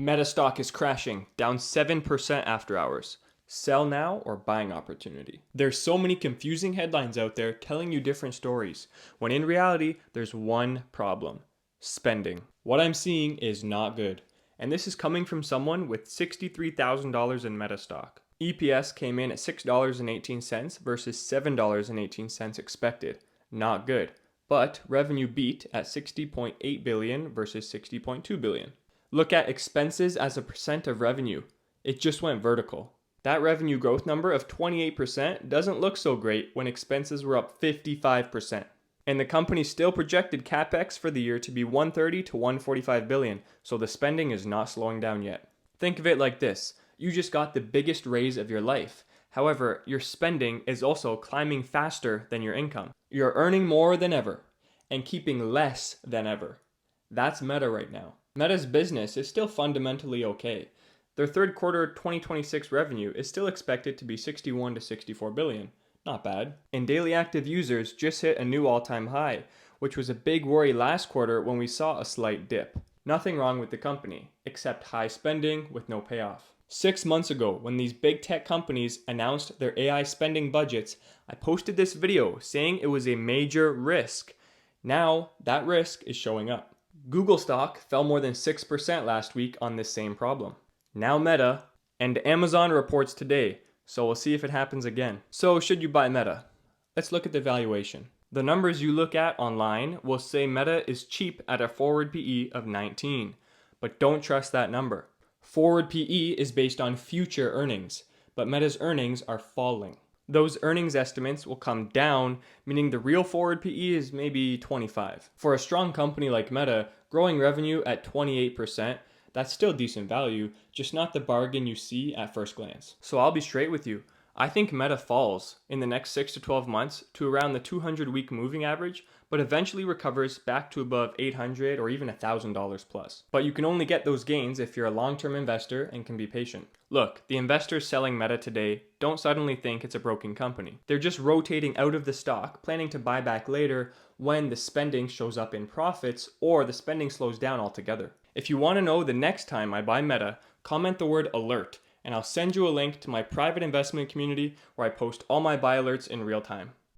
Meta stock is crashing, down 7% after hours. Sell now or buying opportunity. There's so many confusing headlines out there telling you different stories, when in reality, there's one problem: spending. What I'm seeing is not good, and this is coming from someone with $63,000 in Meta stock. EPS came in at $6.18 versus $7.18 expected. Not good, but revenue beat at $60.8 billion versus $60.2 billion. Look at expenses as a percent of revenue. It just went vertical. That revenue growth number of 28% doesn't look so great when expenses were up 55%. And the company still projected capex for the year to be 130 to 145 billion, so the spending is not slowing down yet. Think of it like this: you just got the biggest raise of your life. However, your spending is also climbing faster than your income. You're earning more than ever and keeping less than ever. That's Meta right now. Meta's business is still fundamentally okay. Their third quarter 2026 revenue is still expected to be 61 to 64 billion. Not bad. And daily active users just hit a new all-time high, which was a big worry last quarter when we saw a slight dip. Nothing wrong with the company, except high spending with no payoff. 6 months ago, when these big tech companies announced their AI spending budgets, I posted this video saying it was a major risk. Now, that risk is showing up. Google stock fell more than 6% last week on this same problem. Now Meta, and Amazon reports today, so we'll see if it happens again. So should you buy Meta? Let's look at the valuation. The numbers you look at online will say Meta is cheap at a forward PE of 19, but don't trust that number. Forward PE is based on future earnings, but Meta's earnings are falling. Those earnings estimates will come down, meaning the real forward PE is maybe 25. For a strong company like Meta, growing revenue at 28%, that's still decent value, just not the bargain you see at first glance. So I'll be straight with you. I think Meta falls in the next 6 to 12 months to around the 200-week moving average, but eventually recovers back to above $800 or even $1,000 plus. But you can only get those gains if you're a long-term investor and can be patient. Look, the investors selling Meta today don't suddenly think it's a broken company. They're just rotating out of the stock, planning to buy back later when the spending shows up in profits or the spending slows down altogether. If you want to know the next time I buy Meta, comment the word alert, and I'll send you a link to my private investment community where I post all my buy alerts in real time.